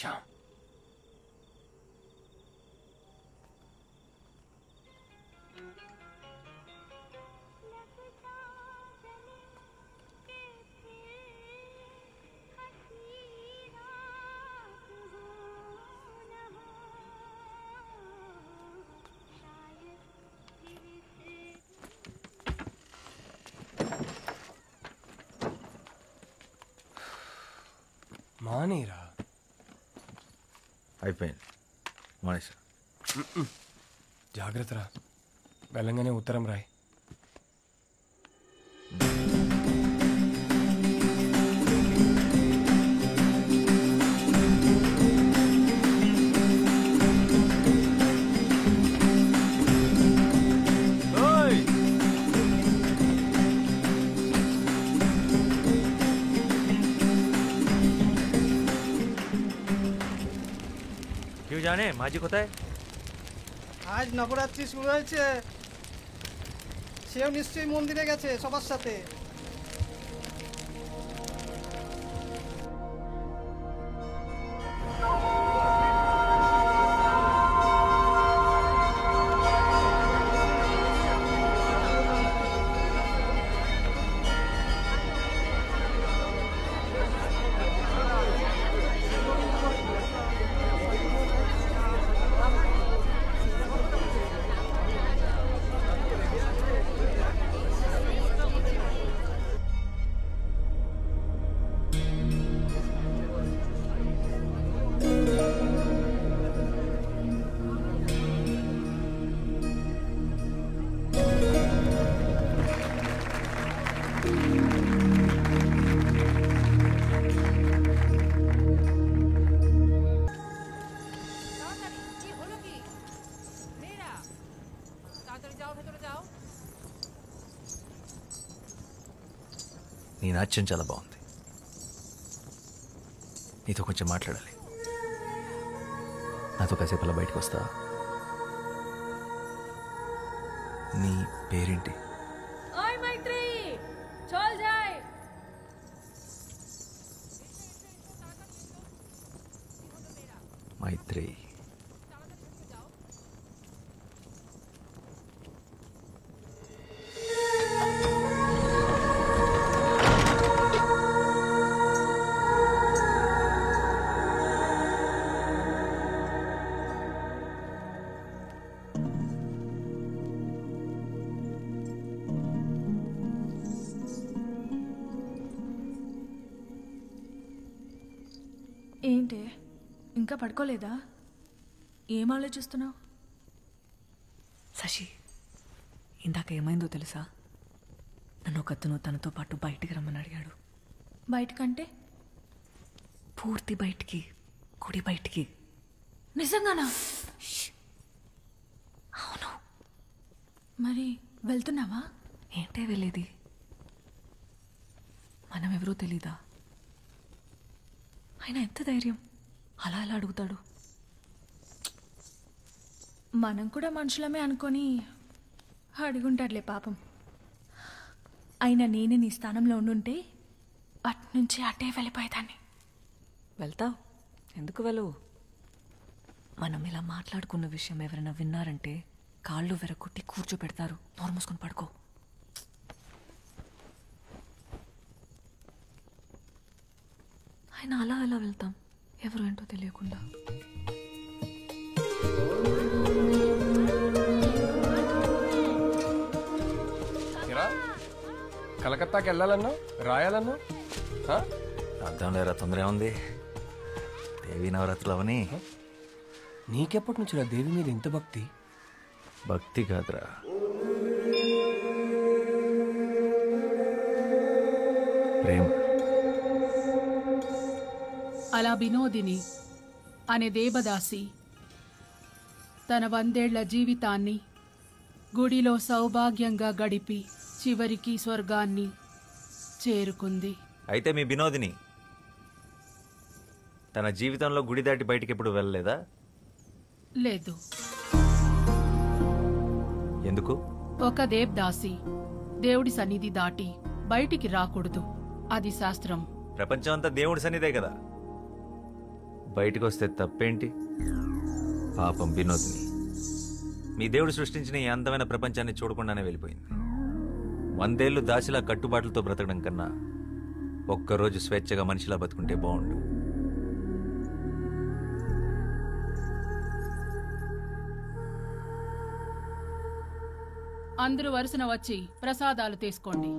శ్యామ్. మానేరా అయిపోయింది మానేసా. జాగ్రత్త రా, వెళ్ళంగానే ఉత్తరం రాయి. জানে মাঝি কোথায়? আজ নবরাত্রি শুরু হয়েছে, সেও নিশ্চয়ই মন্দিরে গেছে সবার সাথে। నీ నాట్యం చాలా బాగుంది, నీతో కొంచెం మాట్లాడాలి. నాతో కాసేపు అలా బయటకు వస్తావా? నీ పేరేంటి? మైత్రి. ఏంటి ఇంకా పడుకోలేదా? ఏం ఆలోచిస్తున్నావు? శశి, ఇందాక ఏమైందో తెలుసా? నన్ను ఒకతను తనతో పాటు బయటికి రమ్మని అడిగాడు. బయటకంటే? పూర్తి బయటికి, గుడి బయటికి. నిజంగానా? అవును. మరి వెళ్తున్నావా? ఏంటే వెళ్ళేది? మనం ఎవరో తెలీదా? ఆయన ఎంత ధైర్యం అలా అలా అడుగుతాడు? మనం కూడా మనుషులమే అనుకొని అడుగుంటాడులే పాపం. అయినా నేనే నీ స్థానంలో ఉండుంటే అట్నుంచి అటే వెళ్ళిపోయేదాన్ని. వెళ్తావు? ఎందుకు వెళ్ళవు? మనం ఇలా మాట్లాడుకున్న విషయం ఎవరైనా విన్నారంటే కాళ్ళు వెరగొట్టి కూర్చోపెడతారు. నోరు మూసుకొని పడుకో. ఆయన అలా అలా వెళ్తాం, ఎవరు ఏంటో తెలియకుండా. కలకత్తాకి వెళ్ళాలన్నా రాయాలన్నా అర్థం లేరా? తొందర ఉంది. దేవి నవరాత్రులు అవని. నీకెప్పటి నుంచి దేవి మీద ఇంత భక్తి? భక్తి కాదురా, ప్రేమ. అలా వినోదిని అనే దేవదాసి తన 100 ఏళ్ల జీవితాన్ని గుడిలో సౌభాగ్యంగా గడిపి చివరికి స్వర్గాన్ని చేరుకుంది. అయితే మీ వినోదిని తన జీవితంలో గుడి దాటి బయటికి ఎప్పుడు వెళ్ళలేదా? లేదు. ఎందుకు? ఒక దేవదాసి దేవుడి సన్నిధి దాటి బయటికి రాకూడదు, అది శాస్త్రం. ప్రపంచం అంతా దేవుడి సన్నిధే కదా. బయటకు వస్తే తప్పేంటి? పాపం వినోద్ని మీ దేవుడు సృష్టించిన ఈ అందమైన ప్రపంచాన్ని చూడకుండానే వెళ్ళిపోయింది. 100 ఏళ్ళు దాసిలా కట్టుబాట్లతో బ్రతకడం కన్నా ఒక్కరోజు స్వేచ్ఛగా మనిషిలా బతుకుంటే బాగుండు. అందరూ వరుసన వచ్చి ప్రసాదాలు తీసుకోండి.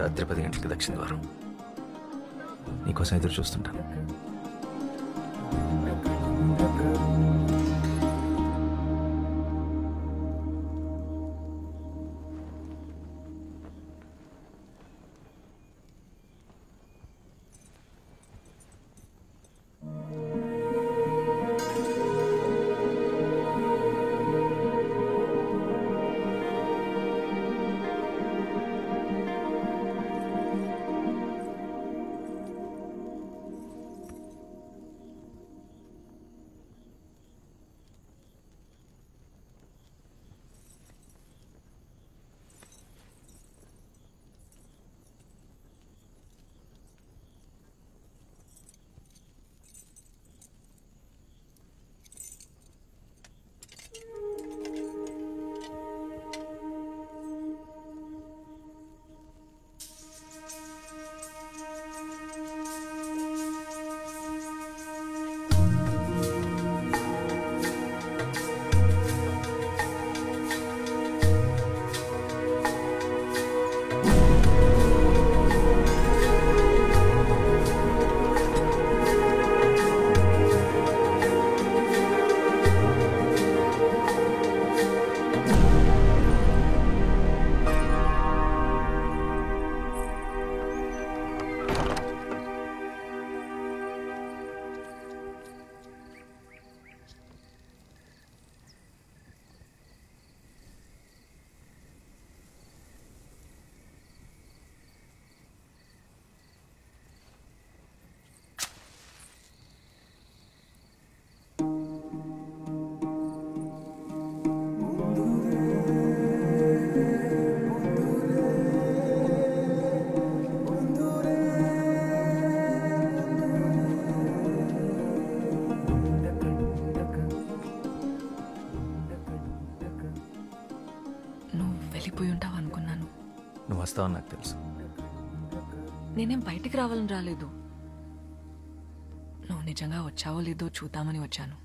రాత్రి 10 గంటలకి దక్షిణ ద్వారం. నీకోసం ఎదురు చూస్తుంటాను. వెళ్ళిపోయి ఉంటావు అనుకున్నాను. నువ్వు వస్తావని నాకు తెలుసు. నేనేం బయటికి రావాలని రాలేదు. నువ్వు నిజంగా వచ్చావో లేదో చూద్దామని వచ్చాను.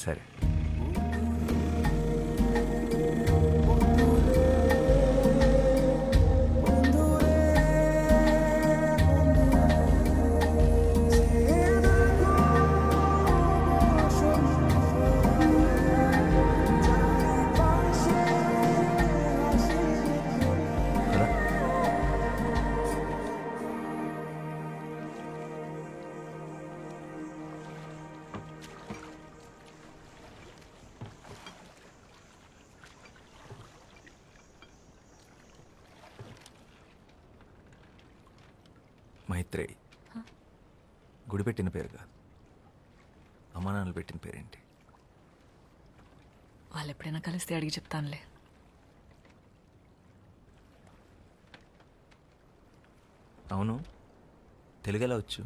సరే. మైత్రేయి గుడి పెట్టిన పేరు కాదు, అమ్మా నాన్నలు పెట్టిన పేరేంటి? వాళ్ళు ఎప్పుడైనా కలిస్తే అడిగి చెప్తానులే. అవును, తెలుగు ఎలా వచ్చు?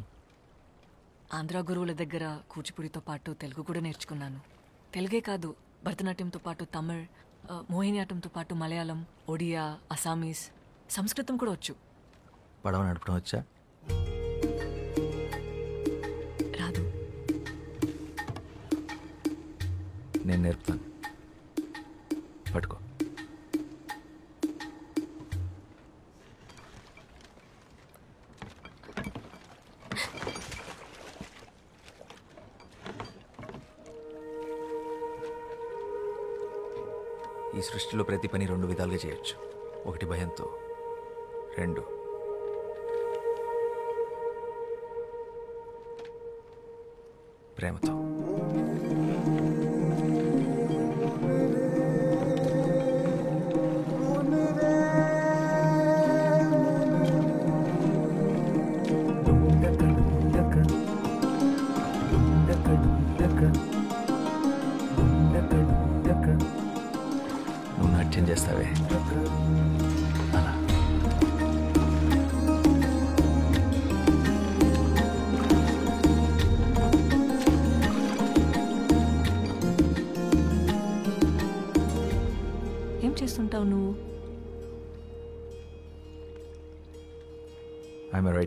ఆంధ్ర గురువుల దగ్గర కూచిపూడితో పాటు తెలుగు కూడా నేర్చుకున్నాను. తెలుగే కాదు, భరతనాట్యంతో పాటు తమిళ్, మోహినియాటంతో పాటు మలయాళం, ఒడియా, అసామీస్, సంస్కృతం కూడా వచ్చు. పడవ నడపడం వచ్చా? రాదు. నేను నేర్పుతాను, పట్టుకో. ఈ సృష్టిలో ప్రతి పని 2 విధాలుగా చేయొచ్చు. 1 భయంతో, 2 ప్రేమతో.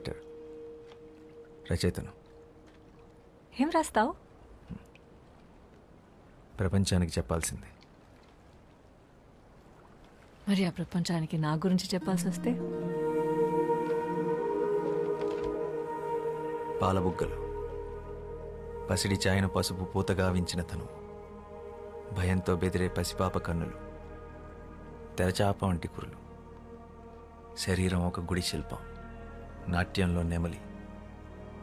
రైటర్, రచయితను. ఏం రాస్తావు? ప్రపంచానికి చెప్పాల్సింది. మరి ఆ ప్రపంచానికి నా గురించి చెప్పాల్సి వస్తే? పాలబుగ్గలు, పసిడి చాయన పసుపు పూతగా వించిన తను, భయంతో బెదిరే పసిపాప కన్నులు, తెరచాప వంటి కురులు, శరీరం ఒక గుడి శిల్పం, నాట్యంలో నెమలి,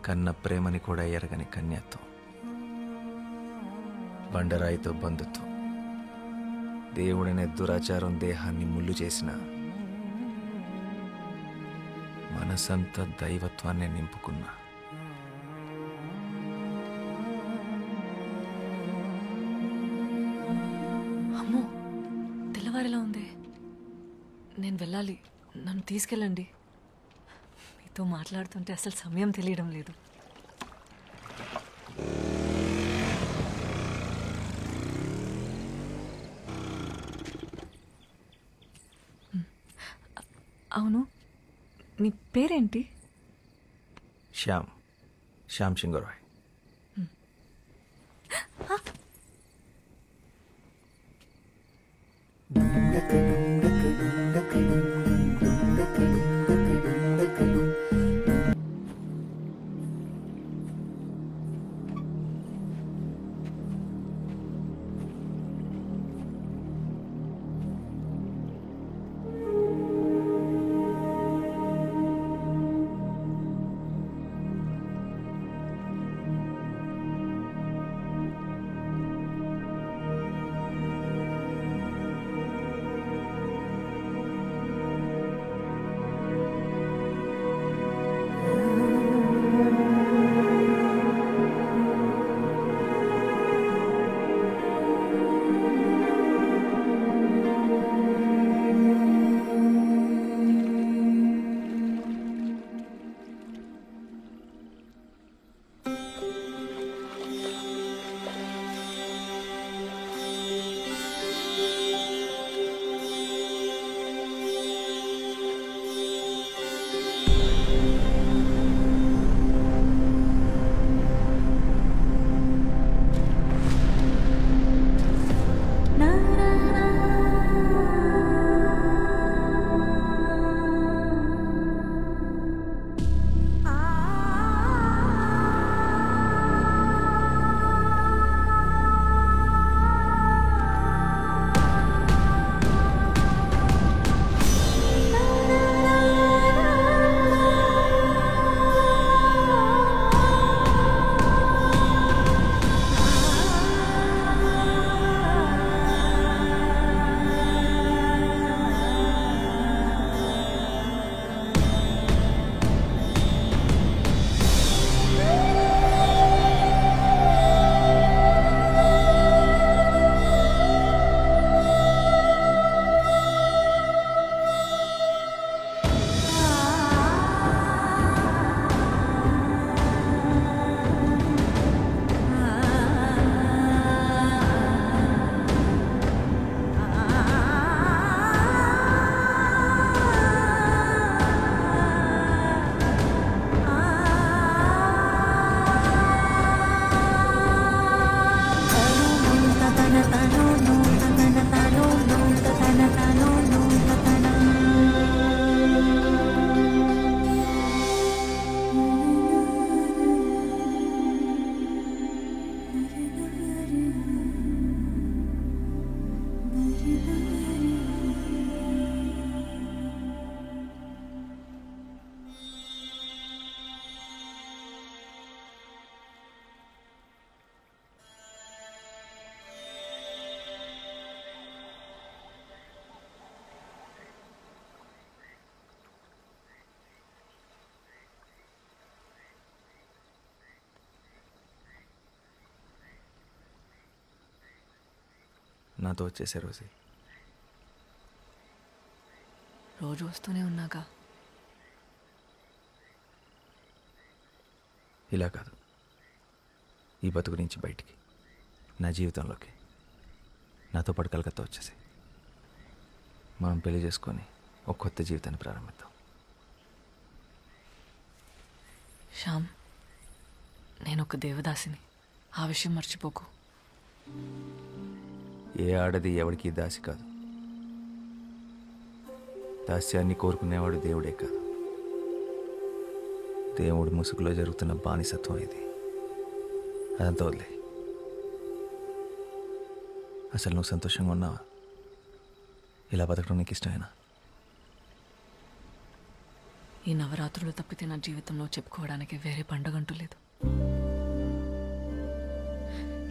కన్న ప్రేమని కూడా ఎరగని కన్యత్వం, బండరాయితో బంధుత్వం, దేవుడనే దురాచారం దేహాన్ని ముళ్ళు చేసిన, మనసంతా దైవత్వాన్ని నింపుకున్న, అమ్మో, తెల్లవారేలా ఉంది. నేను వెళ్ళాలి, నన్ను తీసుకెళ్ళండి. మీతో మాట్లాడుతుంటే అసలు సమయం తెలియడం లేదు. అవును, నీ పేరేంటి? శ్యామ్ సింగరాయ్. నాతో వచ్చేసే రోజు రోజు వస్తూనే ఉన్నాగా. ఇలా కాదు, ఈ బతుకు నుంచి బయటికి, నా జీవితంలోకి నాతో పాటు కలకత్తా వచ్చేసి మనం పెళ్లి చేసుకొని ఒక కొత్త జీవితాన్ని ప్రారంభిద్దాం. శ్యామ్, నేను ఒక దేవదాసిని. ఆ విషయం మర్చిపోకు. ఏ ఆడది ఎవడికి దాసి కాదు. దాస్యాన్ని కోరుకునేవాడు దేవుడే కాదు. దేవుడి ముసుగులో జరుగుతున్న బానిసత్వం ఇది. అదంతా వదిలే. అసలు నువ్వు సంతోషంగా ఉన్నావా? ఇలా బతకడం నీకు ఇష్టమేనా? ఈ నవరాత్రులు తప్పితే నా జీవితంలో చెప్పుకోవడానికి వేరే పండగంటూ లేదు.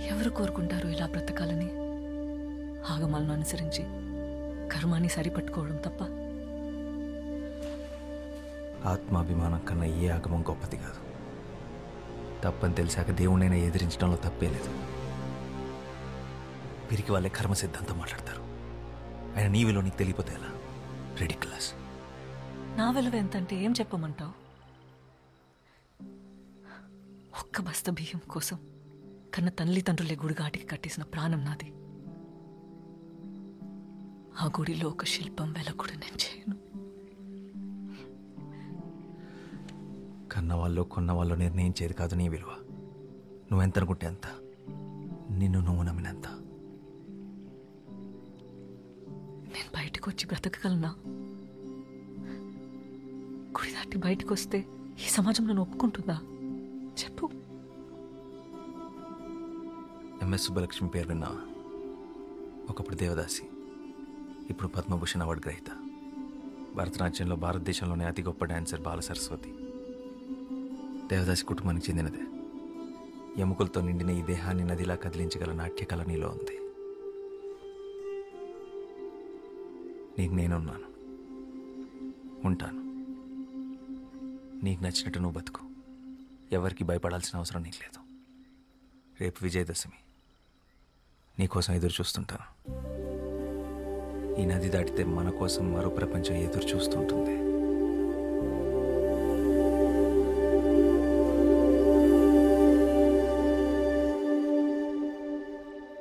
ఎవరు కోరుకుంటారు ఇలా బ్రతకాలని? ఆగమాలను అనుసరించి కర్మాన్ని సరిపట్టుకోవడం తప్ప. ఆత్మాభిమానం కన్నా ఏ ఆగమం గొప్పది కాదు. తప్పని తెలిసాక దేవుణ్ణైనా ఎదిరించడంలో తప్పే లేదు. పిరికి వాళ్ళే కర్మ సిద్ధాంతం మాట్లాడతారు. ఆయన నీ విలువ నీకు తెలియపోతే ఎలా? రెడిక్యులస్. నా విలువ ఎంతంటే ఏం చెప్పమంటావు? ఒక్క బస్త బియ్యం కోసం కన్న తల్లిదండ్రులే గుడిగాటికి కట్టేసిన ప్రాణం నాది. ఆ గుడిలో ఒక శిల్పం వెల కూడా నేను చేయను. కన్నవాళ్ళు కొన్నవాళ్ళు నిర్ణయించేది కాదు నీ విలువ. నువ్వెంత అనుకుంటే అంత. నిన్ను నువ్వు నమ్మినంత. నేను బయటకు వచ్చి బ్రతకగలనా? గుడి దాటి బయటకు వస్తే ఈ సమాజం నన్ను ఒప్పుకుంటుందా? చెప్పు. ఎంఎస్ సుబ్బలక్ష్మి పేరు విన్నావా? ఒకప్పుడు దేవదాసి, ఇప్పుడు పద్మభూషణ్ అవార్డు గ్రహీత. భరతనాట్యంలో భారతదేశంలోనే అతి గొప్ప డాన్సర్ బాల సరస్వతి. దేవదాసి కుటుంబానికి చెందినదే. ఎముకలతో నిండిన ఈ దేహాన్ని నదిలా కదిలించగల నాట్యకళ నీలో ఉంది. నీకు నేనున్నాను, ఉంటాను. నీకు నచ్చినట్టు నువ్వు బతుకు. ఎవరికి భయపడాల్సిన అవసరం నీకు లేదు. రేపు విజయదశమి. నీకోసం ఎదురు చూస్తుంటాను. ఈ నది దాటితే మన కోసం మరో ప్రపంచం ఎదురు చూస్తుంటుంది.